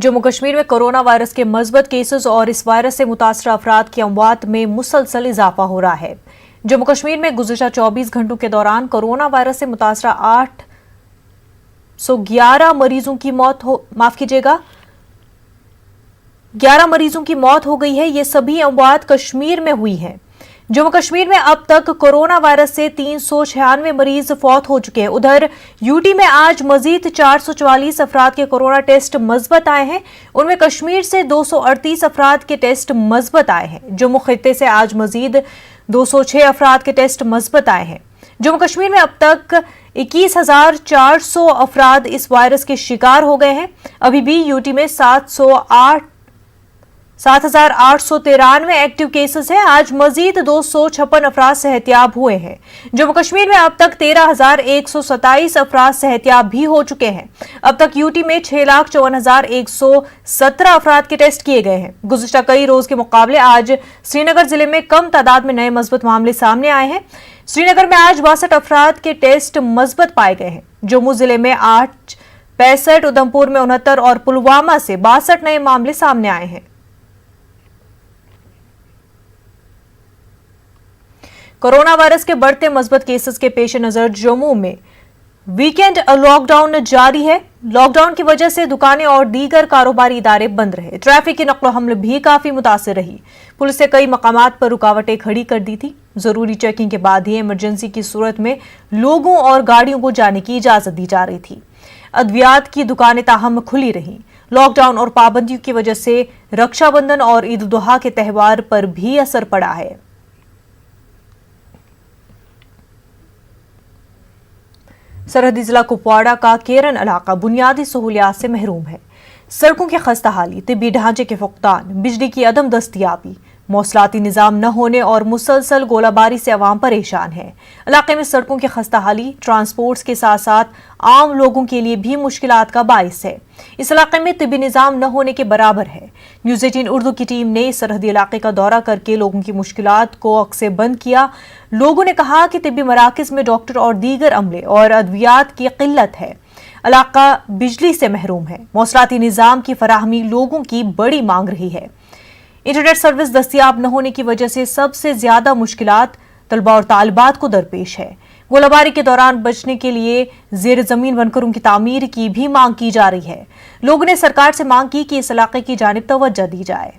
जम्मू कश्मीर में corona virus के मज़बूत केसेस और इस वायरस से मुतासर अफराद की अमवात में मुसलसल इजाफा हो रहा है। जम्मू कश्मीर में गुज़िश्ता 24 घंटों के दौरान कोरोना वायरस से मुतासर 811 मरीजों की मौत 11 मरीजों की मौत हो गई है। ये सभी अमवात कश्मीर में हुई हैं। जम्मू कश्मीर में अब तक कोरोना वायरस से 396 मरीज फौत हो चुके हैं। उधर यूटी में आज मजीद 444 अफराद के कोरोना टेस्ट मज़बूत आए हैं। उनमें कश्मीर से 238 अफराद के टेस्ट मज़बूत आए हैं। जम्मू खित्ते से आज मजीद 206 अफराद के टेस्ट मज़बूत आए हैं। जम्मू कश्मीर में अब तक 21,400 अफराद इस वायरस के शिकार हो गए हैं। अभी भी यूटी में 7,893 एक्टिव केसेस हैं। आज मजीद 256 अफराद सेहतियाब हुए हैं। जम्मू कश्मीर में अब तक 13,127 अफराद सेहतियाब भी हो चुके हैं। अब तक यूटी में 6,54,117 अफराद के टेस्ट किए गए हैं। गुज़िश्ता कई रोज के मुकाबले आज श्रीनगर जिले में कम तादाद में नए मजबूत मामले सामने आए हैं। श्रीनगर में आज 62 अफराद के टेस्ट मजबूत पाए गए हैं। जम्मू जिले में 8, 65, उधमपुर में 69 और पुलवामा से 62 नए मामले सामने आए हैं। कोरोना वायरस के बढ़ते मजबूत केसेस के पेश नजर जम्मू में वीकेंड लॉकडाउन जारी है। लॉकडाउन की वजह से दुकानें और दीगर कारोबारी इदारे बंद रहे। ट्रैफिक की नक्लो हमल भी काफी मुतासिर रही। पुलिस ने कई मकामात पर रुकावटें खड़ी कर दी थी। जरूरी चेकिंग के बाद ही इमरजेंसी की सूरत में लोगों और गाड़ियों को जाने की इजाजत दी जा रही थी। अद्वियात की दुकानें ताहम खुली रहीं। लॉकडाउन और पाबंदियों की वजह से रक्षाबंधन और ईद उल जुहा के त्यौहार पर भी असर पड़ा है। सरहदी जिला कुपवाड़ा का केरन इलाका बुनियादी सहूलियात से महरूम है। सड़कों की खस्ता हाली, तिब्बी ढांचे के फुकदान, बिजली की अदम दस्तियाबी, मौसलाती निजाम न होने और मुसलसल गोलाबारी से अवाम परेशान है। इलाके में सड़कों की खस्ता हाली ट्रांसपोर्ट के साथ साथ आम लोगों के लिए भी मुश्किलात का बाइस है। इस इलाके में तिब्बी निजाम न होने के बराबर है। न्यूज़ 18 उर्दू की टीम ने सरहदी इलाके का दौरा करके लोगों की मुश्किलात को अक्से बंद किया। लोगों ने कहा कि तिब्बी मराकज में डॉक्टर और दीगर अमले और अद्वियात की किल्लत है। इलाका बिजली से महरूम है। मौसलाती निजाम की फराहमी लोगों की बड़ी मांग रही है। इंटरनेट सर्विस दस्तियाब न होने की वजह से सबसे ज्यादा मुश्किलात तलबा और तालिबात को दरपेश है। गोलाबारी के दौरान बचने के लिए जेर जमीन बनकरों की तामीर की भी मांग की जा रही है। लोगों ने सरकार से मांग की कि इस इलाके की जानिब तवज्जो दी जाए।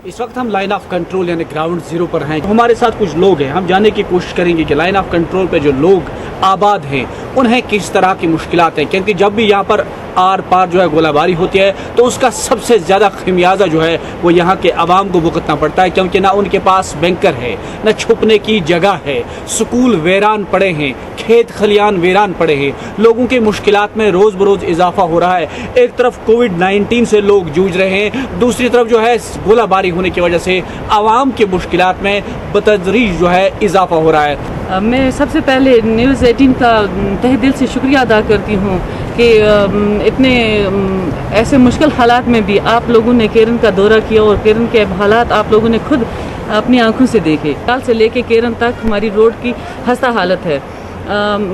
इस वक्त हम लाइन ऑफ कंट्रोल यानी ग्राउंड जीरो पर हैं। हमारे साथ कुछ लोग हैं। हम जानने की कोशिश करेंगे कि लाइन ऑफ कंट्रोल पे जो लोग आबाद हैं उन्हें किस तरह की मुश्किलात हैं, क्योंकि जब भी यहाँ पर आर पार जो है गोलाबारी होती है तो उसका सबसे ज़्यादा खमियाजा जो है वो यहाँ के आवाम को भुगतना पड़ता है, क्योंकि ना उनके पास बैंकर है, न छुपने की जगह है, स्कूल वीरान पड़े हैं, खेत खलियान वीरान पड़े हैं। लोगों की मुश्किलात में रोज़ बरोज़ इजाफा हो रहा है। एक तरफ कोविड-19 से लोग जूझ रहे हैं, दूसरी तरफ जो है गोलाबारी होने की वजह से आवाम की मुश्किलात में बतदरीज जो है इजाफा हो रहा है। मैं सबसे पहले न्यूज़ 18 का तहे दिल से शुक्रिया अदा करती हूँ कि इतने ऐसे मुश्किल हालात में भी आप लोगों ने केरन का दौरा किया और केरन के हालात आप लोगों ने खुद अपनी आंखों से देखे। काल से लेके केरन तक हमारी रोड की खस्ता हालत है।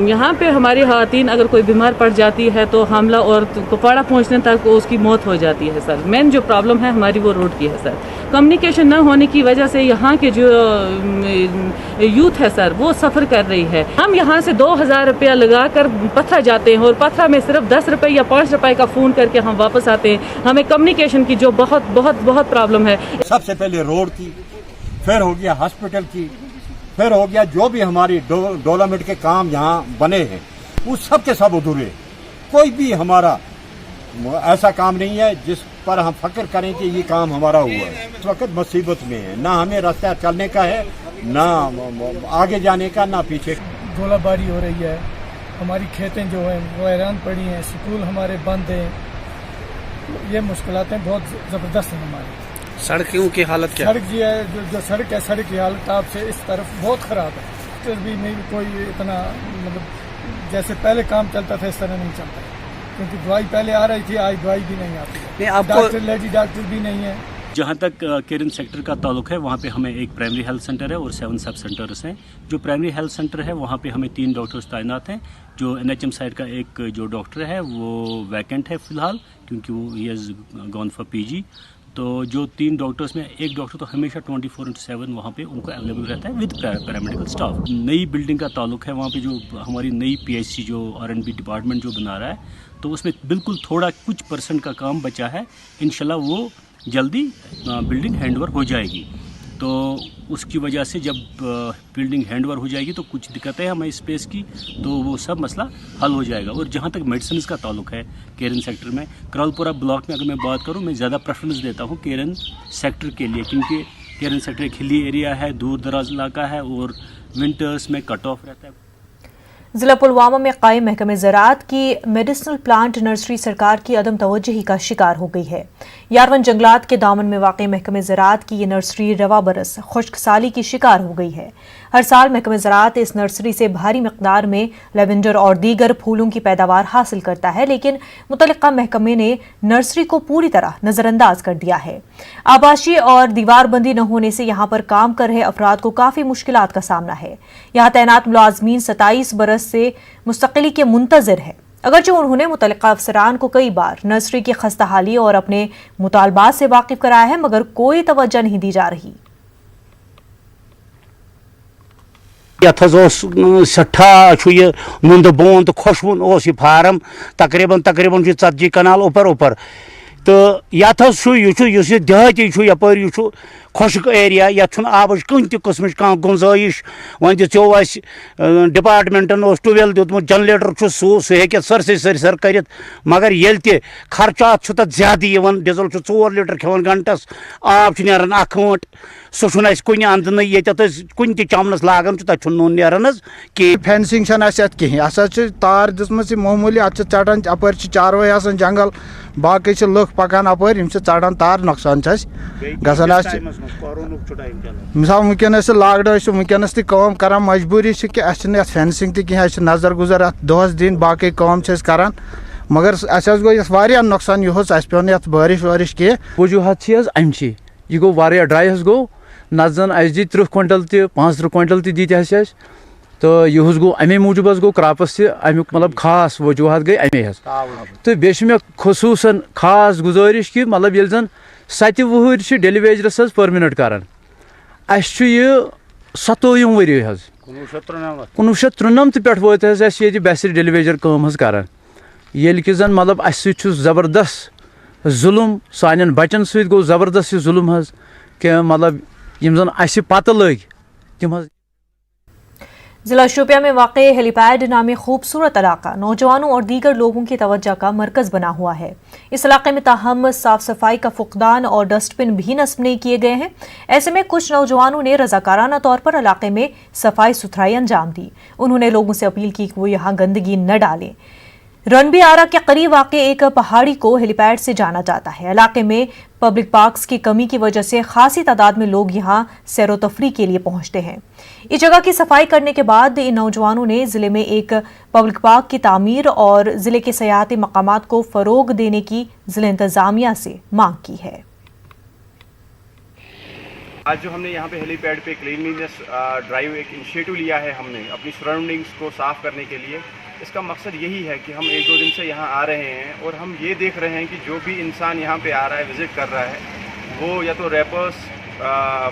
यहाँ पे हमारी ख़वातीन अगर कोई बीमार पड़ जाती है तो हमला और कुपवाड़ा पहुँचने तक उसकी मौत हो जाती है सर। मेन जो प्रॉब्लम है हमारी वो रोड की है सर। कम्युनिकेशन न होने की वजह से यहाँ के जो यूथ है सर वो सफ़र कर रही है। हम यहाँ से 2,000 रुपया लगा कर पथरा जाते हैं और पथरा में सिर्फ 10 रुपये या 5 रुपये का फ़ोन करके हम वापस आते हैं। हमें कम्युनिकेशन की जो बहुत बहुत बहुत प्रॉब्लम है। सबसे पहले रोड की, फिर हो गया हॉस्पिटल की, फिर हो गया जो भी हमारी डेवलपमेंट के काम यहाँ बने हैं वो सब के सब अधूरे। कोई भी हमारा ऐसा काम नहीं है जिस पर हम फक्र करें कि ये काम हमारा हुआ है। इस वक्त मुसीबत में है, ना हमें रास्ता चलने का है, ना आगे जाने का, ना पीछे। गोलाबारी हो रही है, हमारी खेतें जो हैं वो हैरान पड़ी हैं, स्कूल हमारे बंद हैं। ये मुश्किलातें बहुत ज़बरदस्त हैं हमारी। सड़कों की हालत क्या? सड़क जी है, जो सड़क है, सड़क की हालत आपसे इस तरफ बहुत ख़राब है। डॉक्टर भी नहीं, कोई इतना मतलब जैसे पहले काम चलता था इस तरह नहीं चलता, क्योंकि दवाई पहले आ रही थी, आज दवाई भी नहीं आती है। डॉक्टर लेडी डॉक्टर भी नहीं है, जहाँ तक केरन सेक्टर का ताल्लुक है, वहाँ पे हमें एक प्राइमरी हेल्थ सेंटर है और 7 सब सेंटर्स हैं। जो प्राइमरी हेल्थ सेंटर है वहाँ पे हमें 3 डॉक्टर्स तैनात हैं। जो NHM साइड का एक जो डॉक्टर है वो वैकेंट है फ़िलहाल, क्योंकि वो he has gone for PG। तो जो 3 डॉक्टर्स में एक डॉक्टर तो हमेशा 24/7 वहाँ पे उनको अवेलेबल रहता है विद पैरामेडिकल स्टाफ। नई बिल्डिंग का ताल्लुक है, वहाँ पे जो हमारी नई PHC जो R&B डिपार्टमेंट जो बना रहा है, तो उसमें बिल्कुल थोड़ा कुछ % का काम बचा है। इंशाल्लाह वो जल्दी बिल्डिंग हैंडओवर हो जाएगी। तो उसकी वजह से जब बिल्डिंग हैंडओवर हो जाएगी तो कुछ दिक्कतें हमें स्पेस की, तो वो सब मसला हल हो जाएगा। और जहाँ तक मेडिसिन का ताल्लुक है केरन सेक्टर में, करालपुरा ब्लॉक में अगर मैं बात करूँ, मैं ज़्यादा प्रेफरेंस देता हूँ केरन सेक्टर के लिए, क्योंकि केरन सेक्टर एक हिली एरिया है, दूर दराज इलाका है और विंटर्स में कट ऑफ रहता है। जिला पुलवामा में कायम महकमे ज़राअत की मेडिसिनल प्लांट नर्सरी सरकार की अदम तवज्जुही का शिकार हो गई है। यारवन जंगलात के दामन में वाक़ महकमे ज़राअत की ये नर्सरी रवा बरस खुश्क साली की शिकार हो गई है। हर साल महकमे ज़राअत इस नर्सरी से भारी मिक़दार में लेवेंडर और दीगर फूलों की पैदावार हासिल करता है, लेकिन मुतल्लिक़ा महकमे ने नर्सरी को पूरी तरह नज़रअंदाज कर दिया है। आबाशी और दीवारबंदी न होने से यहाँ पर काम कर रहे अफराद को काफ़ी मुश्किलात का सामना है। यहाँ तैनात मुलाजमीन 27 बरस से मुस्तकिली के मुंतज़िर है। अगरचे उन्होंने मुतल्लिक़ा अफसरान को कई बार नर्सरी की खस्ताहाली और अपने मुतालबात से वाकिफ कराया है, मगर कोई तवज्जो नहीं दी जा रही। सठा मुंद बोन तो खुशबुन यह फार्म तकरीबन 40 कनाल ऊपर तो यह देहाती यपर खुश्क एरिया, ये आबच कन तस्म गुंजाइश। वन दियो डिपार्टमेंटन ट्यूबवेल दितमुत, जनरेटर सह हे सर कर, मगर ये खर्चात ज्यादा डीजल 4 लीटर खेवान घंटस, आब नारान 1 घंट, सह कुन अंदन ये कुन चमनस लागान तक नून नारान कि फेंसिंग कहें तार दिसमस मामूली अत चढ़ान अपर चारवाई आसान जंगल बाकी लुक पकान अपर चढ़ान तार नुकसान गसान मिसाल वनकस लॉकडाउन वनकस तम कर मजबूरी कि फेंसिंग तह नजर गुजर अत दोहस दिन बाकी काम करान मगर गो नुकसान यह पे बारिश वारिश कह वजूहत अमची यह गो ड्राई गो नत जन दी 30 क्विंटल 35 क्विंटल दी तो यह गो अमे मूजूब गो क्रॉपस अमुक मतलब खास वजूहत गई अमे तो मे खसूसन खास गुजारिश कि मतलब ये जन 7 वुहर डेलीवेजरस पर मिनट करान यह 27 वरी 1993 पे वो ये बेसर डेलीवेजर कम करान ये कि जन मतलब जबरदस्त जुल्म सान बचन सत गो जबरदस्त जुल्म कि मतलब यम जन पत लग तम जिला शोपिया में वाक़ हेलीपैड नामी खूबसूरत इलाका नौजवानों और दीगर लोगों की तवज्जो का मरकज़ बना हुआ है। इस इलाके में ताहम साफ सफाई का फुकदान और डस्टबिन भी नस्ब नहीं किए गए हैं। ऐसे में कुछ नौजवानों ने रजाकाराना तौर पर इलाके में सफाई सुथराई अंजाम दी। उन्होंने लोगों से अपील की कि वो यहाँ गंदगी न डालें। रनबी आरा के करीब वाक़ एक पहाड़ी को हेलीपैड से जाना जाता है। इलाके में पब्लिक पार्क्स की कमी की वजह से खासी तादाद में लोग यहाँ सैरो तफरी के लिए पहुंचते हैं। इस जगह की सफाई करने के बाद इन नौजवानों ने जिले में एक पब्लिक पार्क की तामीर और जिले के सयाहती मकामात को फरोग देने की जिला इंतजामिया से मांग की है। आज जो हमने यहाँ पे हेलीपैड पे क्लीनलीनेस ड्राइव एक इनिशिएटिव लिया है, हमने अपनी सराउंडिंग्स को साफ़ करने के लिए। इसका मकसद यही है कि हम 1-2 दिन से यहाँ आ रहे हैं और हम ये देख रहे हैं कि जो भी इंसान यहाँ पे आ रहा है, विज़िट कर रहा है, वो या तो रैपर्स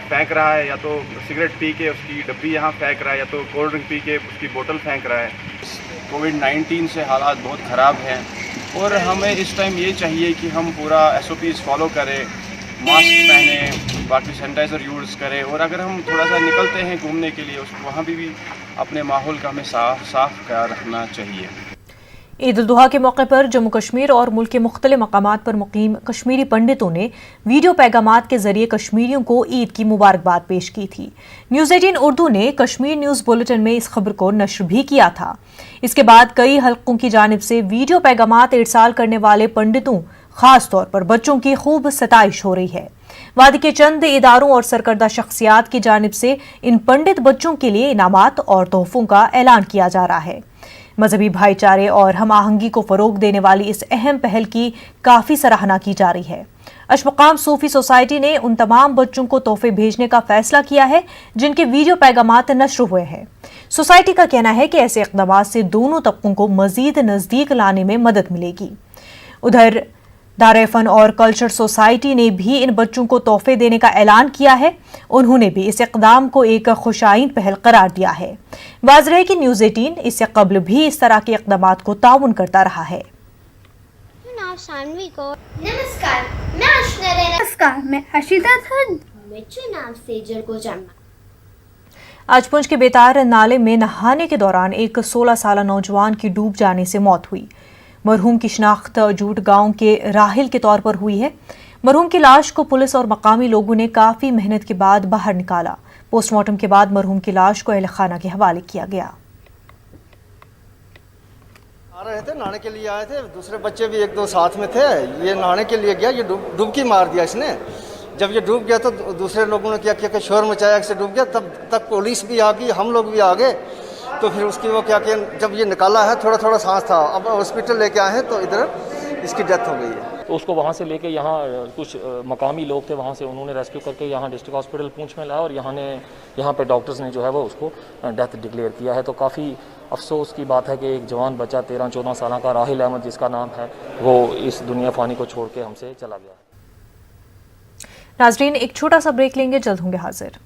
फेंक रहा है, या तो सिगरेट पी के उसकी डब्बी यहाँ फेंक रहा है, या तो कोल्ड ड्रिंक पी के उसकी बोतल फेंक रहा है। कोविड-19 से हालात बहुत ख़राब हैं और हमें इस टाइम ये चाहिए कि हम पूरा SOPs फॉलो करें, मास्क पहने, बाकी सैनिटाइज़र यूज़ करें, और अगर हम थोड़ा सा निकलते हैं घूमने के लिए वहाँ भी अपने माहौल का हमें साफ ख्याल रखना चाहिए। ईद उल दुहा के मौके पर जम्मू कश्मीर और मुल्क के मुख्तलिफ मकामात पर मुकीम कश्मीरी पंडितों ने वीडियो पैगामात के जरिए कश्मीरियों को ईद की मुबारकबाद पेश की थी। न्यूज़ 18 उर्दू ने कश्मीर न्यूज़ बुलेटिन में इस खबर को नश्र भी किया था। इसके बाद कई हल्कों की जानिब से वीडियो पैगामात इरसाल करने वाले पंडितों, खास तौर पर बच्चों की खूब सताइश हो रही है। वादी के चंद इदारों और सरकर्दा शख्सियात की जानिब से इन पंडित बच्चों के लिए इनामात और तोहफों का ऐलान किया जा रहा है। मजहबी भाईचारे और हम आहंगी को फरोग देने वाली इस अहम पहल की काफी सराहना की जा रही है। अशमकाम सूफी सोसाइटी ने उन तमाम बच्चों को तोहफे भेजने का फैसला किया है जिनके वीडियो पैगामात नश्र हुए हैं। सोसाइटी का कहना है कि ऐसे इक़दाम से दोनों तबकों को मजीद नजदीक लाने में मदद मिलेगी। उधर दायरा फन और कल्चर सोसाइटी ने भी इन बच्चों को तोहफे देने का ऐलान किया है। उन्होंने भी इस इक़दाम को एक खुशाइन पहल करार दिया है। वाज़ेह है कि न्यूज़ 18 इससे कबल भी इस तरह के इक़दामात को ताउन करता रहा है। नमस्कार, मैं अश्ना रैना। नमस्कार, मैं हर्षिता धन। मैं चुनाव सेजल को जानना। आज पुंछ के बेतार नाले में नहाने के दौरान एक 16 साल नौजवान की डूब जाने से मौत हुई। मरहूम की शिनाख्त जूट गांव के राहिल के तौर पर हुई है। मरहूम की लाश को पुलिस और मकामी लोगों ने काफी मेहनत के बाद बाहर निकाला। पोस्टमार्टम के बाद मरहूम की लाश को अहल खाना के हवाले किया गया। आ रहे थे, नहाने के लिए आए थे, दूसरे बच्चे भी एक दो साथ में थे। ये नहाने के लिए गया, ये डुबकी मार दिया इसने। जब ये डूब गया तो दूसरे लोगों ने क्या किया कि शोर मचाया कि डूब गया। तब तक पुलिस भी आ गई, हम लोग भी आ गए। तो फिर उसकी वो क्या किया, जब ये निकाला है थोड़ा थोड़ा सांस था, अब हॉस्पिटल लेके आए हैं तो इधर इसकी डेथ हो गई है। तो उसको वहाँ से लेके यहाँ कुछ मकामी लोग थे, वहाँ से उन्होंने रेस्क्यू करके यहाँ डिस्ट्रिक्ट हॉस्पिटल पूंछ में लाया और यहाँ पे डॉक्टर्स ने जो है वो उसको डेथ डिक्लेयर किया है। तो काफ़ी अफसोस की बात है कि एक जवान बच्चा 13-14 साल का राहिल अहमद जिसका नाम है, वो इस दुनिया फ़ानी को छोड़ के हमसे चला गया है। नाजरीन, एक छोटा सा ब्रेक लेंगे, जल्द होंगे हाजिर।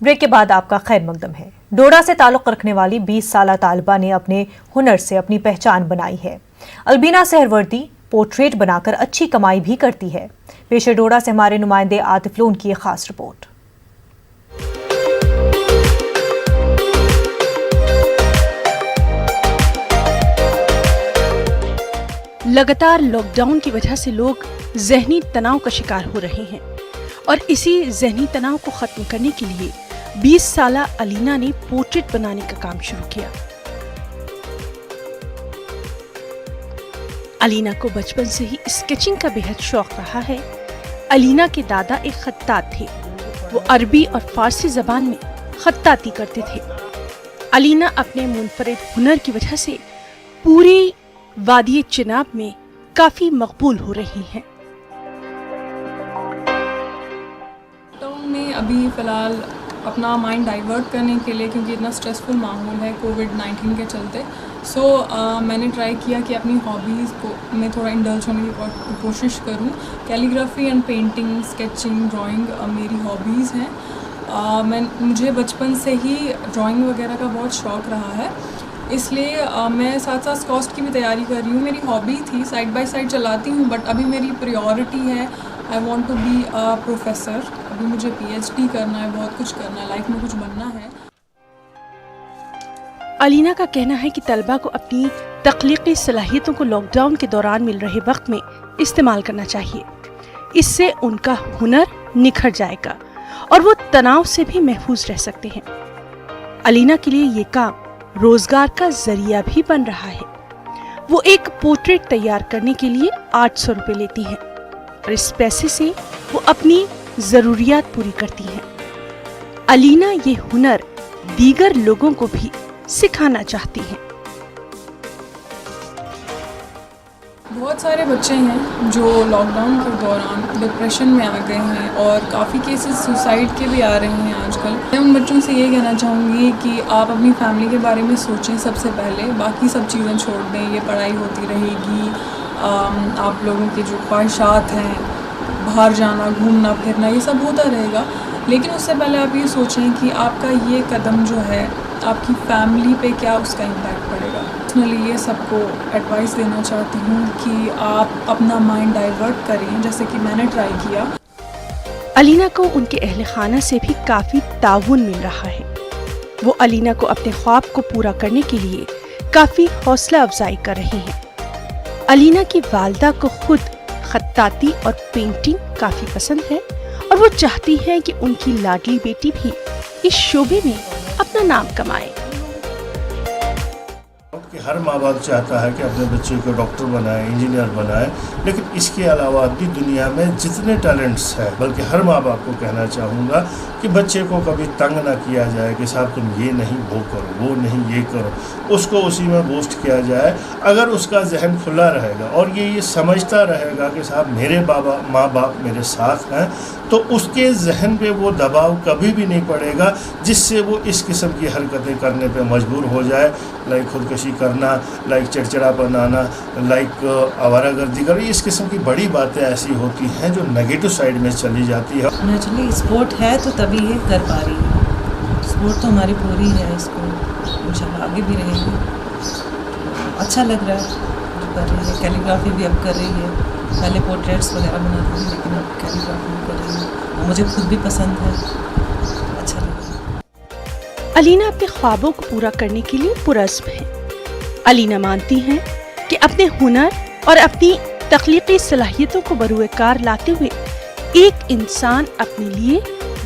ब्रेक के बाद आपका खैर मकदम है। डोडा से ताल्लुक़ रखने वाली 20 साला तालिबा ने अपने हुनर से अपनी पहचान बनाई है। अलबीना सहरवर्दी पोर्ट्रेट बनाकर अच्छी कमाई भी करती है। पेशे डोडा से हमारे नुमाइंदे आतिफ लोन की एक खास रिपोर्ट। लगातार लॉकडाउन की वजह से लोग ज़हनी तनाव का शिकार हो रहे हैं और इसी ज़हनी तनाव को ख़त्म करने के लिए 20 साला अलीना ने पोर्ट्रेट बनाने का काम शुरू किया। अलीना को बचपन से ही स्केचिंग का बेहद शौक रहा है। अलीना के दादा एक खत्तात थे। वो अरबी और फारसी ज़बान में खत्ताती करते थे। अलीना अपने मुनफरिद हुनर की वजह से पूरी वादी चिनाब में काफ़ी मकबूल हो रही हैं। टाउन में अभी फ़िलहाल अपना माइंड डाइवर्ट करने के लिए, क्योंकि इतना स्ट्रेसफुल माहौल है कोविड-19 के चलते, मैंने ट्राई किया कि अपनी हॉबीज़ को मैं थोड़ा इंडल्ज होने की कोशिश करूं। Calligraphy and painting, sketching, drawing मेरी हॉबीज़ हैं। मुझे बचपन से ही ड्राइंग वगैरह का बहुत शौक़ रहा है, इसलिए मैं साथ साथ कॉस्ट की भी तैयारी कर रही हूँ। मेरी हॉबी थी, साइड बाय साइड चलाती हूँ, बट अभी मेरी प्रायोरिटी है I want to be a professor. अभी मुझे PhD करना है, बहुत कुछ करना है, लाइफ में कुछ बनना है। अलीना का कहना है कि तलबा को अपनी तख्लीकी सलाहियतों को लॉकडाउन के दौरान मिल रहे वक्त में इस्तेमाल करना चाहिए। इससे उनका हुनर निखर जाएगा और वो तनाव से भी महफूज रह सकते हैं। अलीना के लिए ये काम रोजगार का जरिया भी बन रहा है। वो एक पोर्ट्रेट तैयार करने के लिए 800 रुपए लेती हैं और इस पैसे से वो अपनी जरूरियात पूरी करती हैं। अलीना ये हुनर दीगर लोगों को भी सिखाना चाहती हैं। बहुत सारे बच्चे हैं जो लॉकडाउन के दौरान डिप्रेशन में आ गए हैं और काफ़ी केसेस सुसाइड के भी आ रहे हैं आजकल। मैं उन बच्चों से ये कहना चाहूँगी कि आप अपनी फैमिली के बारे में सोचें सबसे पहले, बाकी सब चीज़ें छोड़ दें। ये पढ़ाई होती रहेगी, आप लोगों की जो ख्वाहिशात हैं, बाहर जाना, घूमना फिरना, ये सब होता रहेगा, लेकिन उससे पहले आप ये सोचें कि आपका ये कदम जो है आपकी फैमिली पे क्या उसका इम्पैक्ट पड़ेगा। पर्सनली ये सबको एडवाइस देना चाहती हूँ कि आप अपना माइंड डाइवर्ट करें, जैसे कि मैंने ट्राई किया। अलीना को उनके अहले खाना से भी काफ़ी ताउन मिल रहा है। वो अलीना को अपने ख्वाब को पूरा करने के लिए काफ़ी हौसला अफजाई कर रहे हैं। अलीना की वालदा को खुद खत्ताती और पेंटिंग काफ़ी पसंद है और वो चाहती हैं कि उनकी लाडली बेटी भी इस शोबे में अपना नाम कमाए। कि हर माँ बाप चाहता है कि अपने बच्चे को डॉक्टर बनाए, इंजीनियर बनाए, लेकिन इसके अलावा भी दुनिया में जितने टैलेंट्स हैं, बल्कि हर माँ बाप को कहना चाहूँगा कि बच्चे को कभी तंग ना किया जाए कि साहब तुम ये नहीं वो करो, वो नहीं ये करो, उसको उसी में बूस्ट किया जाए। अगर उसका जहन खुला रहेगा और ये समझता रहेगा कि साहब मेरे माँ बाप मेरे साथ हैं, तो उसके जहन पे वो दबाव कभी भी नहीं पड़ेगा जिससे वो इस किस्म की हरकतें करने पे मजबूर हो जाए, लाइक खुदकुशी करना, लाइक चिड़चिड़ापन आना, लाइक आवारागर्दी करना। इस किस्म की बड़ी बातें ऐसी होती हैं जो नेगेटिव साइड में चली जाती है। नेचुरली स्पोर्ट है तो तभी ये कर पा रही है। स्पोर्ट तो हमारी पूरी है, इसको इंशाल्लाह आगे भी रहेगी। अच्छा लग रहा है जो कर रही है। कैलीग्राफी भी अब कर रही है, पहले पोर्ट्रेट्स वगैरह बनाती थी लेकिन अब कैलीग्राफी भी कर रही है। मुझे खुद भी पसंद है, अच्छा लग रहा है। अलीना अपने ख्वाबों को पूरा करने के लिए पुरज़्म है। अलीना मानती हैं कि अपने हुनर और अपनी तख्लीकी सलाहियतों को बरूए कार लाते हुए एक इंसान अपने लिए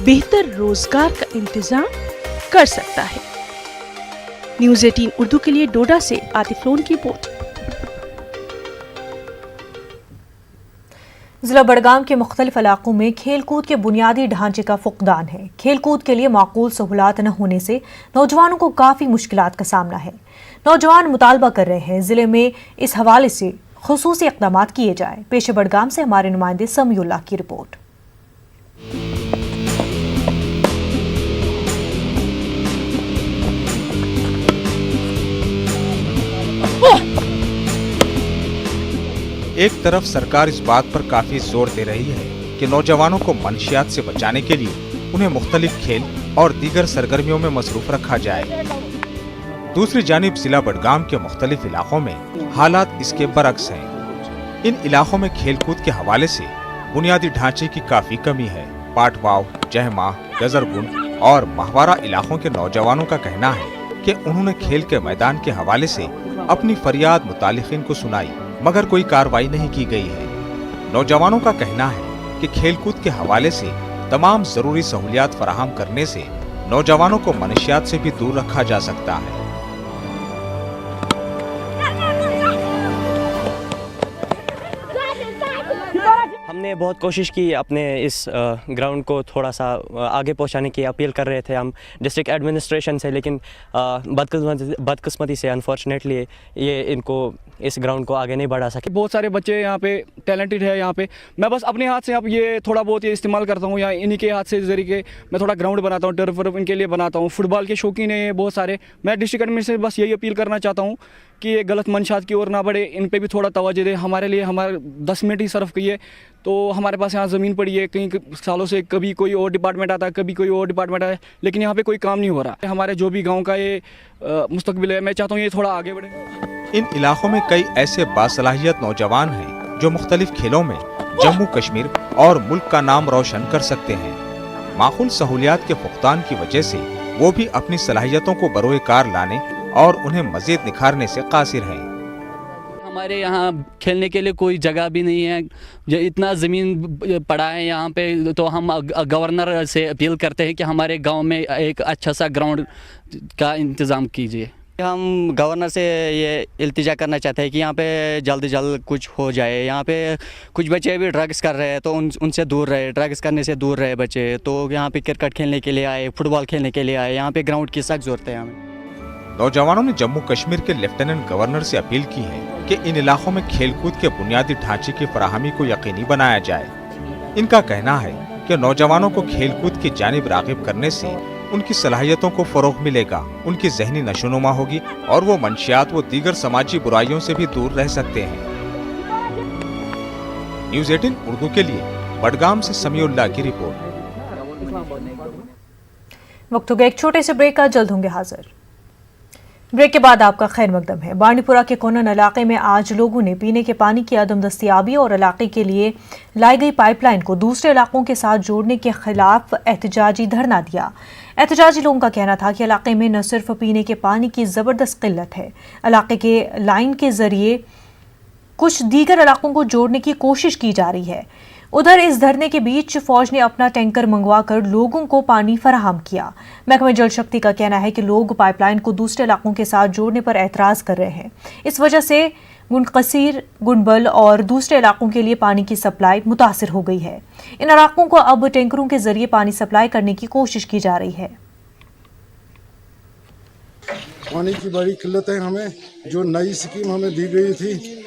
बेहतर रोजगार का इंतजाम कर सकता है। न्यूज़ 18 उर्दू के लिए डोडा से आतिफ लोन की रिपोर्ट। जिला बड़गाम के मुख्तलिफ इलाकों में खेल कूद के बुनियादी ढांचे का फुकदान है। खेल कूद के लिए माकूल सहूलत न होने से नौजवानों को काफ़ी मुश्किलात का सामना है। नौजवान मुतालबा कर रहे हैं जिले में इस हवाले से खुसूसी इक़दाम किए जाए। पेश बड़गाम से हमारे नुमाइंदे समीउल्लाह की रिपोर्ट। एक तरफ सरकार इस बात पर काफी जोर दे रही है कि नौजवानों को मनशियात से बचाने के लिए उन्हें मुख्तलिफ खेल और दीगर सरगर्मियों में मसरूफ रखा जाए। दूसरी जानिब जिला बड़गाम के मुख्तलिफ इलाकों में हालात इसके बरक्स हैं। इन इलाकों में खेलकूद के हवाले से बुनियादी ढांचे की काफी कमी है। पाटवाव, जहमा, गजरगुंड और महवारा इलाकों के नौजवानों का कहना है कि उन्होंने खेल के मैदान के हवाले से अपनी फरियाद मुतालिकीन को सुनाई, मगर कोई कार्रवाई नहीं की गई है। नौजवानों का कहना है कि खेलकूद के हवाले से तमाम जरूरी सहूलियात फराहम करने से नौजवानों को मनशियात से भी दूर रखा जा सकता है। हमने बहुत कोशिश की अपने इस ग्राउंड को थोड़ा सा आगे पहुंचाने की अपील कर रहे थे हम डिस्ट्रिक्ट एडमिनिस्ट्रेशन से, लेकिन बदकिस्मती से अनफॉर्चुनेटली ये इनको इस ग्राउंड को आगे नहीं बढ़ा सके। बहुत सारे बच्चे यहाँ पे टैलेंटेड है। यहाँ पे मैं बस अपने हाथ से अब ये थोड़ा बहुत ये इस्तेमाल करता हूँ, या इन्हीं के हाथ से जरिए मैं थोड़ा ग्राउंड बनाता हूँ, टर्फ वर्फ इनके लिए बनाता हूँ। फुटबॉल के शौकीन है बहुत सारे। मैं डिस्ट्रिक्ट एडमिनिस्ट्रेशन से बस यही अपील करना चाहता हूँ कि ये गलत मंशात की ओर ना बढ़े, इन पे भी थोड़ा तवज्जो दे। हमारे लिए हमारे 10 मिनट ही सर्फ किए तो हमारे पास यहाँ ज़मीन पड़ी है, कई सालों से कभी कोई और डिपार्टमेंट आता है, कभी कोई और डिपार्टमेंट आता है, लेकिन यहाँ पे कोई काम नहीं हो रहा। हमारे जो भी गांव का ये मुस्तकबिल है, मैं चाहता हूँ ये थोड़ा आगे बढ़े। इन इलाकों में कई ऐसे बासलाहियत नौजवान हैं जो मुख्तलिफ खेलों में जम्मू कश्मीर और मुल्क का नाम रोशन कर सकते हैं। माकूल सहूलियात के फुकदान की वजह से वो भी अपनी सलाहियतों को बरोए कार लाने और उन्हें मजीद निखारने से कासिर हैं। हमारे यहाँ खेलने के लिए कोई जगह भी नहीं है, जो इतना ज़मीन पड़ा है यहाँ पे, तो हम गवर्नर से अपील करते हैं कि हमारे गांव में एक अच्छा सा ग्राउंड का इंतज़ाम कीजिए। हम गवर्नर से ये इल्तिजा करना चाहते हैं कि यहाँ पे जल्द जल्द कुछ हो जाए। यहाँ पे कुछ बच्चे भी ड्रग्स कर रहे हैं तो उनसे दूर रहे, ड्रग्स करने से दूर रहे बच्चे। तो यहाँ पे क्रिकेट खेलने के लिए आए, फुटबॉल खेलने के लिए आए, यहाँ पे ग्राउंड की सख्त ज़रूरत है हमें। नौजवानों ने जम्मू कश्मीर के लेफ्टिनेंट गवर्नर से अपील की है कि इन इलाकों में खेलकूद के बुनियादी ढांचे की फराहमी को यकीनी बनाया जाए। इनका कहना है कि नौजवानों को खेलकूद की जानिब राग़िब करने से उनकी सलाहियतों को फरोग मिलेगा, उनकी ज़हनी नशोनुमा होगी और वो मंशियात व दीगर समाजी बुराइयों से भी दूर रह सकते हैं। न्यूज़ 18 उर्दू के लिए बड़गाम से समीउल्लाह की रिपोर्ट। वक्त हो गया एक छोटे से ब्रेक का, जल्द होंगे हाजिर। ब्रेक के बाद आपका खैर मकदम है। बांडीपुरा के कोनन इलाके में आज लोगों ने पीने के पानी की अदम दस्तियाबी और इलाके के लिए लाई गई पाइपलाइन को दूसरे इलाकों के साथ जोड़ने के खिलाफ एहतजाजी धरना दिया। एहतजाजी लोगों का कहना था कि इलाके में न सिर्फ पीने के पानी की ज़बरदस्त किल्लत है, इलाके के लाइन के जरिए कुछ दीगर इलाकों को जोड़ने की कोशिश की जा रही है। उधर इस धरने के बीच फौज ने अपना टैंकर मंगवाकर लोगों को पानी फराहम किया। महकमा जल शक्ति का कहना है कि लोग पाइपलाइन को दूसरे इलाकों के साथ जोड़ने पर एतराज कर रहे हैं। इस वजह से गुंडकसीर, गुंडबल और दूसरे इलाकों के लिए पानी की सप्लाई मुतासिर हो गई है। इन इलाकों को अब टैंकरों के जरिए पानी सप्लाई करने की कोशिश की जा रही है। पानी की बड़ी किल्लत है हमें। जो नई स्कीम हमें दी गई थी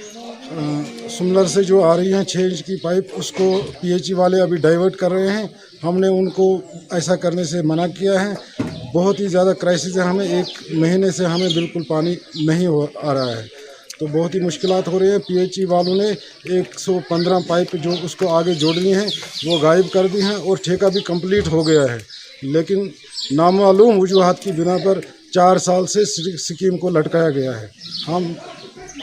सुमलर से जो आ रही हैं 6 इंच की पाइप, उसको पीएचई वाले अभी डाइवर्ट कर रहे हैं। हमने उनको ऐसा करने से मना किया है। बहुत ही ज़्यादा क्राइसिस है, हमें 1 महीने से हमें बिल्कुल पानी नहीं आ रहा है, तो बहुत ही मुश्किलात हो रही हैं। पीएचई वालों ने 115 पाइप जो उसको आगे जोड़नी है वो गायब कर दी हैं और ठेका भी कंप्लीट हो गया है, लेकिन नामालूम वजूहात की बिना पर 4 साल से स्कीम को लटकाया गया है। हम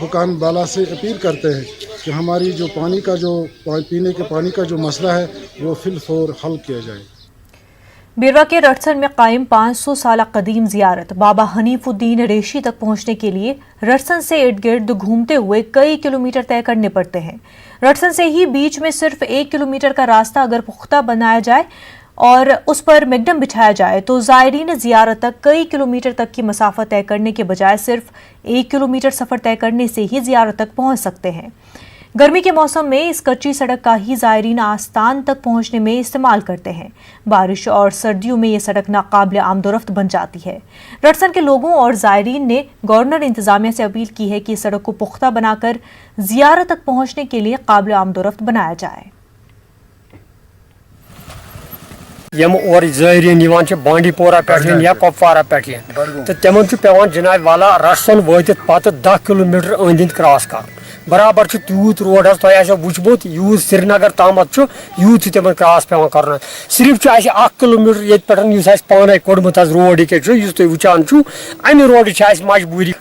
हुकाम बाला से अपील करते हैं कि हमारी जो पानी का जो पीने के पानी का जो मसला है वो फिलफौर हल किया जाए। बीरवा के रटसन में कायम 500 साल कदीम जियारत बाबा हनीफुद्दीन रेशी तक पहुंचने के लिए रटसन से इर्द गिर्द घूमते हुए कई किलोमीटर तय करने पड़ते हैं। रटसन से ही बीच में सिर्फ 1 किलोमीटर का रास्ता अगर पुख्ता बनाया जाए और उस पर मैगडम बिछाया जाए तो ज़ायरीन ज़ियारत तक कई किलोमीटर तक की मसाफत तय करने के बजाय सिर्फ 1 किलोमीटर सफ़र तय करने से ही ज़ियारत तक पहुंच सकते हैं। गर्मी के मौसम में इस कच्ची सड़क का ही ज़ायरीन आस्तान तक पहुंचने में इस्तेमाल करते हैं। बारिश और सर्दियों में ये सड़क नाकाबिल आमदोरफ्त बन जाती है। रटसन के लोगों और ज़ायरीन ने गवर्नर इंतज़ामिया से अपील की है कि इस सड़क को पुख्ता बनाकर ज़ियारत तक पहुंचने के लिए काबिल आमदोरफ्त बनाया जाए। यम और ज़ायरीन बांडीपोरा पे या कुपवारा पे तो तमन पेवान जनाब वाला रटसन वातित पत 10 किलोमीटर अंद क्रॉस कर बराबर तूत रोड वुचमुत यूत श्रीनगर तामत यूत तमन क्रॉस पे कर सिर्फ 1 किलोमीटर ये पे पाने कोड़मुत रोड तुम वुचान अमे रोड मजबूरी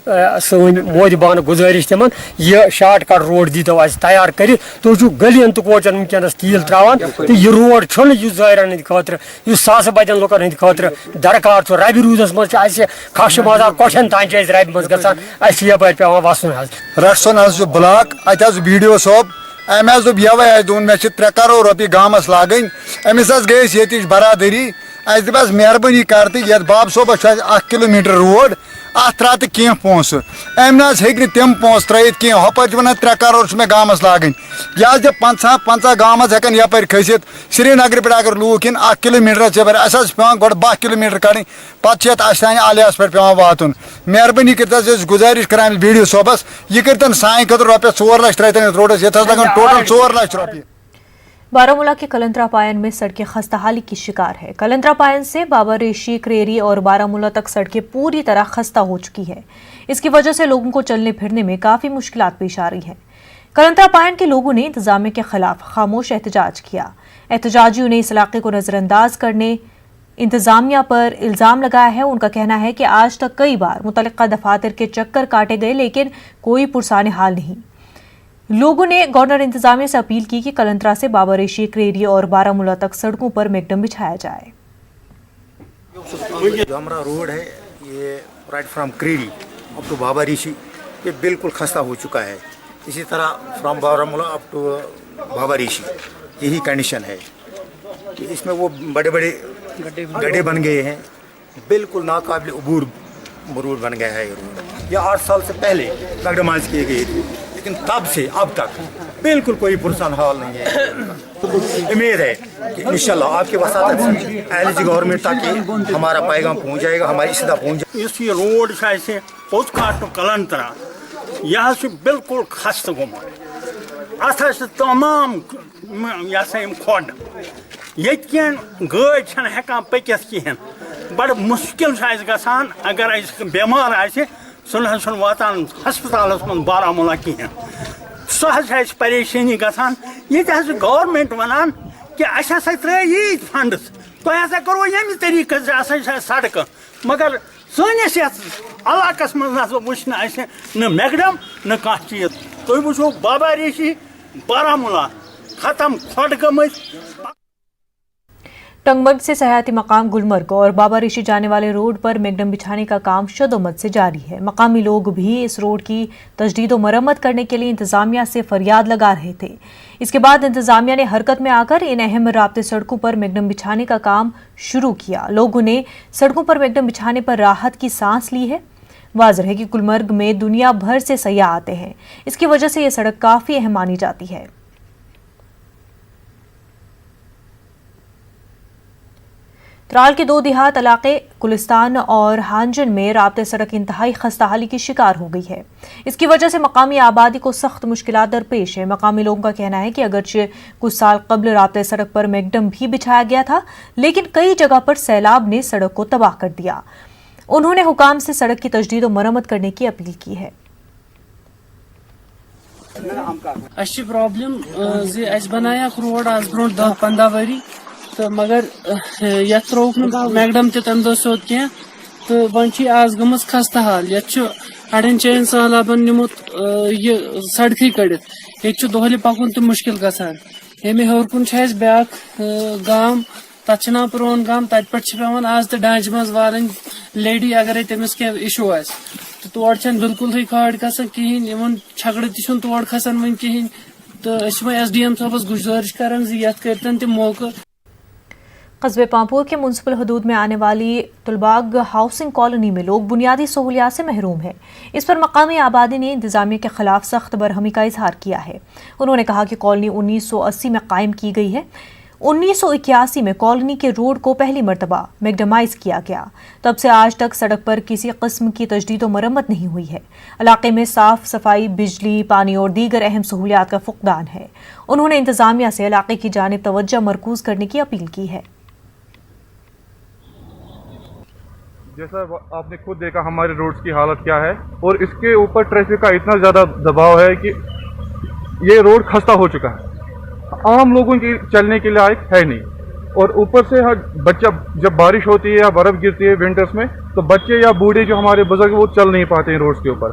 सन मोदबान गुजारिश तमन यह शार्ट कट रोड दी तो तैयार कर तुम गलियन तो कोचन वनकस कील त्रावान तो यह रोड ज़ायरन खतर सास बदन लुकन हंद खतर दरकार रबि रूदस मज खश मजा कोठन तान रबि मज गस यपर पे वसन रटसन ब्लॉक अत वीडियो सोब अमे ये दोन मे 3 करोड़ रुपये गामस लागन अमिस गई बरादरी अस दस मेहरबानी कर ये बाब सोबस 1 किलोमीटर रोड अत त्रा तो कह पोस अम हे तम पोस त्रत कह हपर वन 3 करोड़ मे गामस लागन यह 50 गामस हेकन यपर खसित श्रीनगर पे अगर लूक इन 1 किलोमीटर चबर अस पे गो 12 किलोमीटर कड़न पे असान आलियास पे वातन मेहरबानी कर गुजारिश करान वीडियो सोबस यह कर सान खुद रुपये 4 लाख त्रत रोडस ये लगन टोटल 4 लाख रुपये। बारामूला के कलंत्रा पायन में सड़कें खस्ताहाली की शिकार है। कलंत्रा पायन से बाबा रेशी, क्रेरी और बारामूला तक सड़कें पूरी तरह खस्ता हो चुकी है। इसकी वजह से लोगों को चलने फिरने में काफी मुश्किलात पेश आ रही हैं। कलंत्रा पायन के लोगों ने इंतजामिया के खिलाफ खामोश एहतजाज किया। एहतजाजियों ने इस इलाके को नजरअंदाज करने इंतजामिया पर इल्जाम लगाया है। उनका कहना है कि आज तक कई बार मुतल्लिका दफातर के चक्कर काटे गए लेकिन कोई पुरसाने हाल नहीं। लोगों ने गवर्नर इंतजामिया से अपील की कि कलंत्रा से बाबा रेशी, क्रेरी और बारामूला तक सड़कों पर मैगडम बिछाया जाए। जो हमारा रोड है ये right from Kreeri up to बाबा रेशी ये बिल्कुल खस्ता हो चुका है। इसी तरह फ्रॉम बारामूला अप टू बाबा रेशी यही कंडीशन है कि इसमें वो बड़े बड़े गड्ढे बन गए हैं, बिल्कुल नाकाबिल अबूर रोड बन गया है। ये रोड यह 8 साल से पहले मैगडमाइज किए गए थे लेकिन तब से अब तक बिल्कुल कोई पुरसान हाल नहीं है। उम्मीद है कि इंशाल्लाह आपके वसात से एलजी गवर्नमेंट तक हमारा पैगाम पहुंच जाएगा, हमारी सदा पहुंच जाएगी। इस ये रोड से पोस्ट कलंत्रा यह बिल्कुल खस्त गोमुत अत तमाम यह खोड ये गाड़ हेकान पकित कहें बड़ मुश्किल गसान अगर बेमार आए सह वातान हस्पताल मन बारामूला कहें सह परेशानी गसान ये गवर्नमेंट वनान कि अस त्रे फंड्स तुम करो ये तरीक से सड़क मगर सैनिस इलाकस मज वुचन न मैगडम न कह चीज तुम वो बाबा रेशी बारामूला खत्म खोट गमत। टंगमर्ग से सयाहती मकाम गुलमर्ग और बाबा ऋषि जाने वाले रोड पर मैगडम बिछाने का काम शदोमत से जारी है। मकामी लोग भी इस रोड की तजदीद व मरम्मत करने के लिए इंतजामिया से फरियाद लगा रहे थे। इसके बाद इंतजामिया ने हरकत में आकर इन अहम राब्ते सड़कों पर मैगडम बिछाने का काम शुरू किया। लोगों ने सड़कों पर मैगडम बिछाने पर राहत की सांस ली है। वाज़ेह है कि गुलमर्ग में दुनिया भर से सयाह आते हैं, इसकी वजह से यह सड़क काफी अहम मानी जाती है। त्राल के 2 देहात इलाके कुलिस्तान और हांजन में राब्ते सड़क इंतहाई खस्ताहाली की शिकार हो गई है। इसकी वजह से मकामी आबादी को सख्त मुश्किलात दरपेश है। मकामी लोगों का कहना है कि अगरचे कुछ साल कबल राब्ते सड़क पर मैगडम भी बिछाया गया था, लेकिन कई जगह पर सैलाब ने सड़क को तबाह कर दिया। उन्होंने हुकाम से सड़क की तजदीद और मरम्मत करने की अपील की है। प्रॉब्लम बनाया रोड आज ब्रो 10-15 वरी तो मगर ये त्रोक मैगडम तम दो सोत क्या तो वन आज गम खस्ता हाल ये अड़न चैन सहलाबन निमुत ये सड़क कड़ित ये दोहले पकुन तो मुश्किल गसान ये हर कुन ब्या गाम तथा पुरान गाम तत पे आज तो डांच मज वालन लेडी अगर तमिस क्या इशू आ तो तोड़ बिल्कुल खाड़ गसान कहें छगड़ तौर तोड़ खसान वन कहें तो SDM साहबस गुजारिश करान करतन तम मौका। कस्बे पांपोर के म्युनिसिपल हदूद में आने वाली तुलबाग हाउसिंग कॉलोनी में लोग बुनियादी सहूलियात से महरूम हैं। इस पर मकामी आबादी ने इंतजामिया के खिलाफ सख्त बरहमी का इजहार किया है। उन्होंने कहा कि कॉलोनी 1980 में कायम की गई है। 1981 में कॉलोनी के रोड को पहली मरतबा मैगडमाइज किया गया। तब से आज तक सड़क पर किसी किस्म की तजदीद व मरम्मत नहीं हुई है। इलाके में साफ सफाई, बिजली, पानी और दीगर अहम सहूलियात का फुकदान है। उन्होंने इंतजामिया से इलाके की जानिब तवज्जो मरकूज करने की अपील की है। जैसा आपने खुद देखा हमारे रोड्स की हालत क्या है और इसके ऊपर ट्रैफिक का इतना ज़्यादा दबाव है कि ये रोड खस्ता हो चुका है, आम लोगों की चलने के लायक है नहीं। और ऊपर से बच्चा जब बारिश होती है या बर्फ़ गिरती है विंटर्स में तो बच्चे या बूढ़े जो हमारे बुजुर्ग वो चल नहीं पाते हैं रोड्स के ऊपर।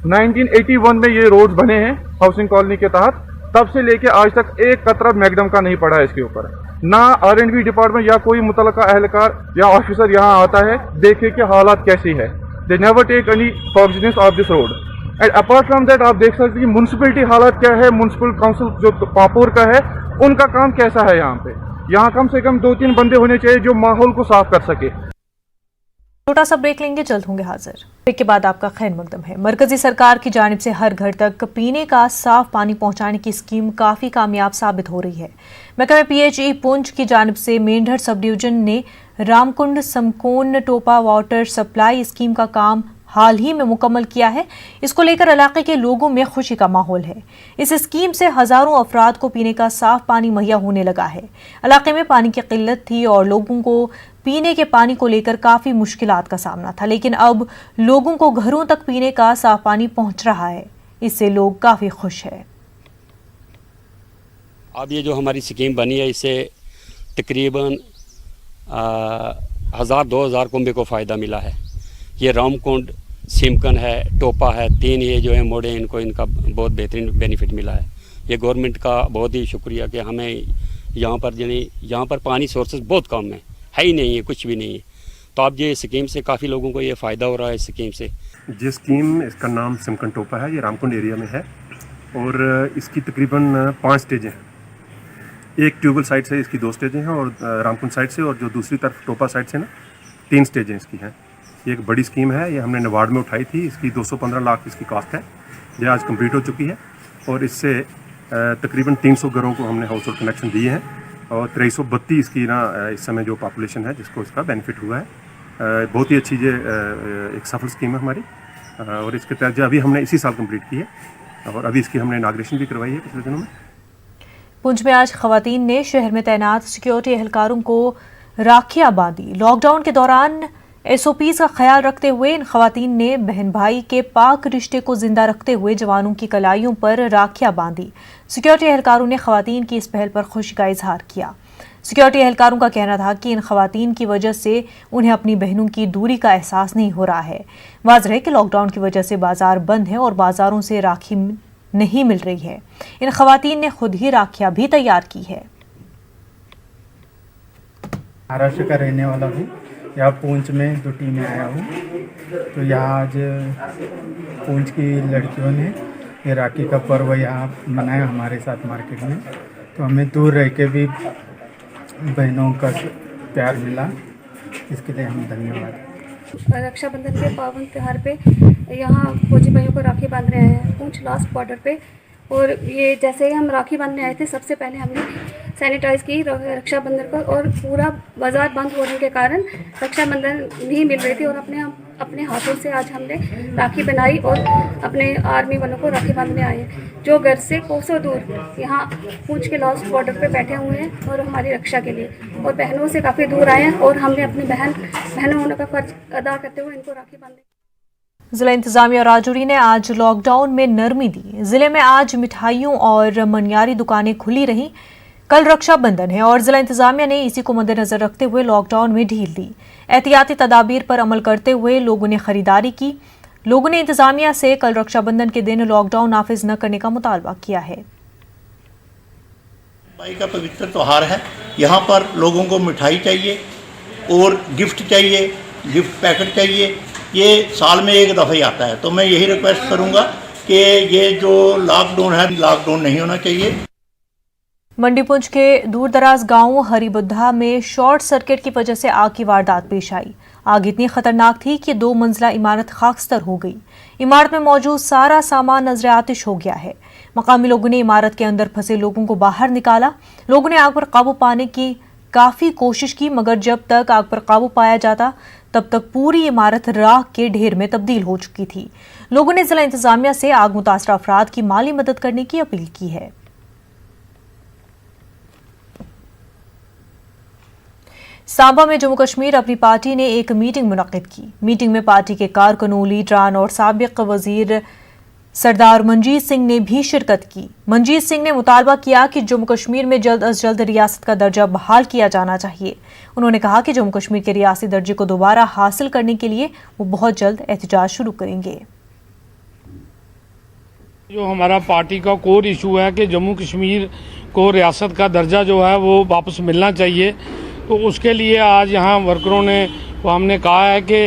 1981 में ये रोड्स बने हैं हाउसिंग कॉलोनी के तहत, तब से लेके आज तक एक कतरा मैगडम का नहीं पड़ा है इसके ऊपर। ना R&B डिपार्टमेंट या कोई मुतलका अहलकार या ऑफिसर यहाँ आता है देखे कि हालात कैसी है। They never take any cognizance of this road. And apart from that आप देख सकते हैं कि म्यूनसिपलिटी हालत क्या है, म्यूनसिपल काउंसिल जो पापोर का है उनका काम कैसा है। यहाँ पे यहाँ कम से कम 2-3 बंदे होने चाहिए जो माहौल को साफ कर सके। छोटा सा ब्रेक लेंगे, जल्द होंगे हाजिर। ब्रेक के बाद आपका खैर मकदम है। मरकजी सरकार की जानिब से हर घर तक पीने का साफ पानी पहुंचाने की स्कीम काफी कामयाब साबित हो रही है। महकमा PHE पुंछ की जानिब से मेंढर सब डिवीजन ने रामकुंड समकोन टोपा वाटर सप्लाई स्कीम का काम हाल ही में मुकम्मल किया है। इसको लेकर इलाके के लोगों में खुशी का माहौल है। इस स्कीम से हजारों अफराद को पीने का साफ पानी मुहैया होने लगा है। इलाके में पानी की किल्लत थी और लोगों को पीने के पानी को लेकर काफी मुश्किलात का सामना था, लेकिन अब लोगों को घरों तक पीने का साफ पानी पहुंच रहा है। इससे लोग काफी खुश हैं। अब ये जो हमारी स्कीम बनी है इससे तकरीबन 1000-2000 कुंबे को फ़ायदा मिला है। ये रामकुंड, सिमकन है, टोपा है, 3 ये जो है मोड़े इनको इनका बहुत बेहतरीन बेनिफिट मिला है। ये गवर्नमेंट का बहुत ही शुक्रिया कि हमें यहाँ पर यहाँ पर पानी सोर्सेज बहुत कम है ही नहीं है, कुछ भी नहीं है। तो अब ये स्कीम से काफ़ी लोगों को ये फ़ायदा हो रहा है। इस स्कीम से ये स्कीम, इसका नाम सिमकन टोपा है, ये रामकुंड एरिया में है और इसकी तकरीबन 5 स्टेजें हैं। एक ट्यूबवेल साइड से इसकी 2 स्टेजें हैं और रामकुंड साइड से, और जो दूसरी तरफ टोपा साइड से ना 3 स्टेजें इसकी हैं। ये एक बड़ी स्कीम है, ये हमने नवाड में उठाई थी। इसकी 215 लाख इसकी कॉस्ट है। ये आज कंप्लीट हो चुकी है और इससे तकरीबन 300 घरों को हमने हाउस होल्ड कनेक्शन दिए हैं और 332 इसकी ना इस समय जो पॉपुलेशन है जिसको इसका बेनिफिट हुआ है। बहुत ही अच्छी ये एक सफल स्कीम है हमारी और इसके तहत अभी हमने इसी साल कंप्लीट की है और अभी इसकी हमने इनाग्रेशन भी करवाई है पिछले दिनों में। पुंछ में आज खवातीन ने शहर में तैनात सिक्योरिटी एहलकारों को राखियां बांधी। लॉकडाउन के दौरान SOPs का ख्याल रखते हुए इन खवातीन ने बहन भाई के पाक रिश्ते को जिंदा रखते हुए जवानों की कलाइयों पर राखियां बांधी। सिक्योरिटी एहलकारों ने खवातीन की इस पहल पर खुशी का इजहार किया। सिक्योरिटी एहलकारों का कहना था कि इन खवातीन की वजह से उन्हें अपनी बहनों की दूरी का एहसास नहीं हो रहा है। वाज़ेह है कि लॉकडाउन की वजह से बाजार बंद है और बाजारों से राखी नहीं मिल रही है। इन खवातीन ने खुद ही राखियां भी तैयार की है। महाराष्ट्र का रहने वाला हूँ। यहाँ पूंछ में ड्यूटी में आया हूँ। तो यहाँ आज पूंछ की लड़कियों ने ये राखी का पर्व यहाँ मनाया हमारे साथ मार्केट में। तो हमें दूर रह के भी बहनों का प्यार मिला, इसके लिए हम धन्यवाद। रक्षाबंधन के पावन त्यौहार पे यहाँ फौजी भाइयों को राखी बांधने आए हैं पूंछ लास्ट बॉर्डर पे। और ये जैसे ही हम राखी बांधने आए थे, सबसे पहले हमने सैनिटाइज़ की रक्षाबंधन को, और पूरा बाज़ार बंद होने के कारण रक्षाबंधन नहीं मिल रही थी। और अपने हाथों से आज हमने राखी बनाई और अपने आर्मी वालों को राखी बांधने आए, जो घर से कोसों दूर यहाँ पूंछ के लास्ट बॉर्डर पे बैठे हुए हैं और हमारी रक्षा के लिए, और बहनों से काफ़ी दूर आए हैं। और हमने अपनी बहनों होने का फर्ज अदा करते हुए इनको राखी बांधी। जिला इंतजामिया राजौरी ने आज लॉकडाउन में नरमी दी। जिले में आज मिठाइयों और मनियारी दुकानें खुली रहीं। कल रक्षाबंधन है और जिला इंतजामिया ने इसी को मद्देनजर रखते हुए लॉकडाउन में ढील दी। एहतियाती तदाबीर पर अमल करते हुए लोगों ने खरीदारी की। लोगों ने इंतजामिया से कल रक्षाबंधन के दिन लॉकडाउन नाफिज न करने का मुतालबा किया है। भाई का पवित्र त्यौहार है, यहाँ पर लोगों को मिठाई चाहिए और गिफ्ट चाहिए, गिफ्ट पैकेट चाहिए। ये साल में एक दफ़ा ही आता है, तो मैं यही रिक्वेस्ट करूँगा कि ये जो लॉकडाउन है, लॉकडाउन नहीं होना चाहिए। मंडीपुंज के दूरदराज गांव हरिबुद्धा में शॉर्ट सर्किट की वजह से आग की वारदात पेश आई। आग इतनी खतरनाक थी कि 2 मंजिला इमारत खाकस्तर हो गई। इमारत में मौजूद सारा सामान नजर आतिश हो गया है। मकामी लोगों ने इमारत के अंदर फंसे लोगों को बाहर निकाला। लोगों ने आग पर काबू पाने की काफी कोशिश की, मगर जब तक आग पर काबू पाया जाता तब तक पूरी इमारत राख के ढेर में तब्दील हो चुकी थी। लोगों ने जिला इंतजामिया से आग मुतासरा अफराद की माली मदद करने की अपील की है। सांबा में जम्मू कश्मीर अपनी पार्टी ने एक मीटिंग मुनक्किद की। मीटिंग में पार्टी के कारकुनों, लीडरान और साबिक वजीर सरदार मनजीत सिंह ने भी शिरकत की। मनजीत सिंह ने मुतालबा किया कि जम्मू कश्मीर में जल्द अज जल्द रियासत का दर्जा बहाल किया जाना चाहिए। उन्होंने कहा कि जम्मू कश्मीर के रियासी दर्जे को दोबारा हासिल करने के लिए वो बहुत जल्द एहतजाज शुरू करेंगे। जो हमारा पार्टी का कोर इशू है कि जम्मू कश्मीर को रियासत का दर्जा जो है वो वापस मिलना चाहिए, तो उसके लिए आज यहाँ वर्करों ने हमने कहा है कि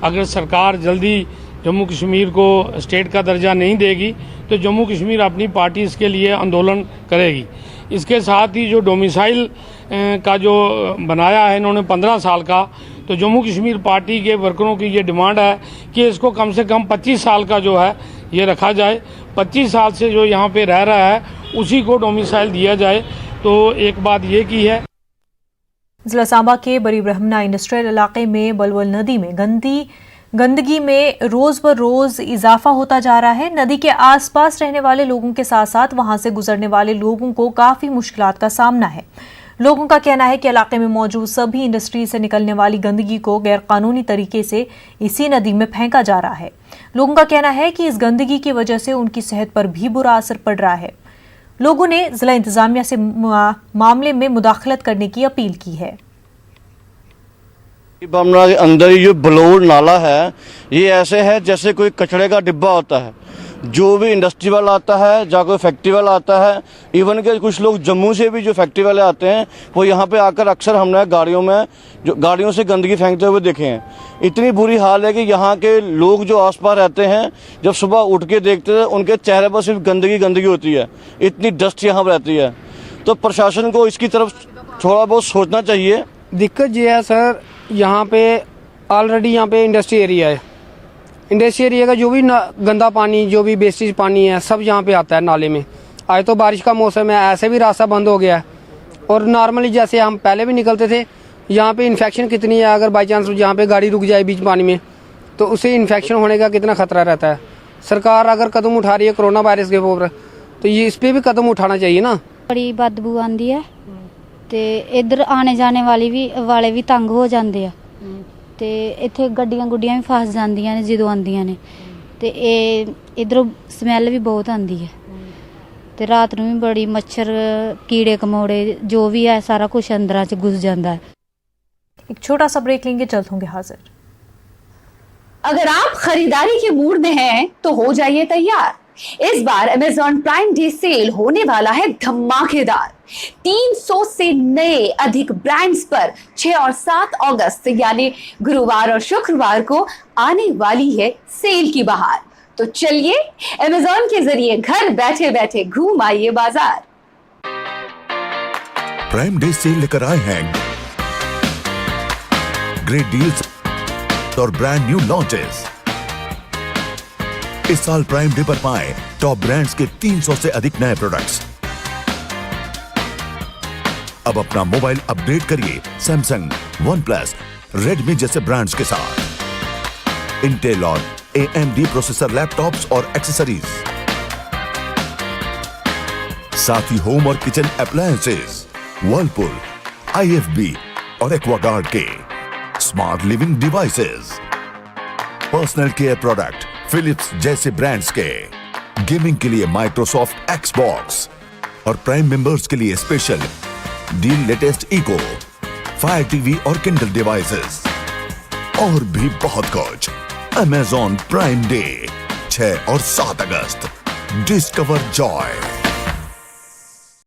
अगर सरकार जल्दी जम्मू कश्मीर को स्टेट का दर्जा नहीं देगी तो जम्मू कश्मीर अपनी पार्टी इसके लिए आंदोलन करेगी। इसके साथ ही जो डोमिसाइल का जो बनाया है इन्होंने 15 साल का, तो जम्मू कश्मीर पार्टी के वर्करों की ये डिमांड है कि इसको कम से कम 25 साल का जो है ये रखा जाए। 25 साल से जो यहाँ पे रह रहा है उसी को डोमिसाइल दिया जाए। तो एक बात ये की है। जिला सांबा के बड़ी ब्रह्मना इंडस्ट्रियल इलाके में बलवल नदी में गंदगी में रोज ब रोज इजाफा होता जा रहा है। नदी के आसपास रहने वाले लोगों के साथ साथ वहां से गुजरने वाले लोगों को काफी मुश्किलात का सामना है। लोगों का कहना है कि इलाके में मौजूद सभी इंडस्ट्री से निकलने वाली गंदगी को गैरकानूनी तरीके से इसी नदी में फेंका जा रहा है। लोगों का कहना है कि इस गंदगी की वजह से उनकी सेहत पर भी बुरा असर पड़ रहा है। लोगों ने जिला इंतजामिया से मामले में मुदाखलत करने की अपील की है। बमना के अंदर ये बलौर नाला है, ये ऐसे है जैसे कोई कचड़े का डिब्बा होता है। जो भी इंडस्ट्री वाला आता है या कोई फैक्ट्री वाला आता है, इवन के कुछ लोग जम्मू से भी जो फैक्ट्री वाले आते हैं वो यहाँ पे आकर अक्सर हमने गाड़ियों से गंदगी फेंकते हुए देखे हैं। इतनी बुरी हाल है कि यहाँ के लोग जो आसपास रहते हैं जब सुबह उठ के देखते हैं उनके चेहरे पर सिर्फ गंदगी होती है। इतनी डस्ट यहाँ पर रहती है, तो प्रशासन को इसकी तरफ थोड़ा बहुत सोचना चाहिए। दिक्कत ये है सर, यहाँ पे ऑलरेडी यहाँ पे इंडस्ट्री एरिया है। इंडस्ट्री एरिया का जो भी गंदा पानी, जो भी वेस्टेज पानी है, सब यहाँ पे आता है नाले में। आज तो बारिश का मौसम है, ऐसे भी रास्ता बंद हो गया है। और नॉर्मली जैसे हम पहले भी निकलते थे, यहाँ पे इन्फेक्शन कितनी है, अगर बाई चांस यहाँ पे गाड़ी रुक जाए बीच पानी में तो उससे इन्फेक्शन होने का कितना खतरा रहता है। सरकार अगर कदम उठा रही है कोरोना वायरस के ऊपर, तो ये इस पर भी कदम उठाना चाहिए ना। बड़ी बदबू आती है ਤੇ इधर आने जाने वाले भी तंग हो जाते हैं, तो इत्थे गड्डियां गुड्डियां भी फस जांदियां ने जदों आंदियां ने, ते इधरों स्मैल भी बहुत आती है, तो रात नूं भी बड़ी मच्छर कीड़े कमोड़े जो भी है सारा कुछ अंदर च घुस जाता है। एक छोटा सा ब्रेक लेंगे, जल्द होंगे हाजिर। अगर आप खरीदारी के मूड में हैं तो हो जाइए तैयार। इस बार अमेज़न प्राइम डे सेल होने वाला है धमाकेदार। 300 से नए अधिक ब्रांड्स पर 6 और 7 अगस्त यानी गुरुवार और शुक्रवार को आने वाली है सेल की बहार। तो चलिए अमेज़न के जरिए घर बैठे बैठे घूम आइए बाजार। प्राइम डे सेल लेकर आए हैं ग्रेट डील्स और ब्रांड न्यू लॉन्चेस। इस साल प्राइम डे पर पाएं टॉप ब्रांड्स के 300 से अधिक नए प्रोडक्ट्स। अब अपना मोबाइल अपग्रेड करिए सैमसंग, OnePlus, Redmi जैसे ब्रांड्स के साथ। इंटेल और AMD प्रोसेसर लैपटॉप्स और एक्सेसरीज, साथ ही होम और किचन अप्लायंसेस, वर्लपूल, IFB और एक्वागार्ड के smart living devices, personal care product Philips जैसे ब्रांड्स के, गेमिंग के लिए माइक्रोसॉफ्ट एक्सबॉक्स और प्राइम मेंबर्स के लिए special deal latest Echo, Fire TV और किंडल डिवाइसेस और भी बहुत कुछ। अमेज़न प्राइम डे 6 और 7 अगस्त। Discover Joy.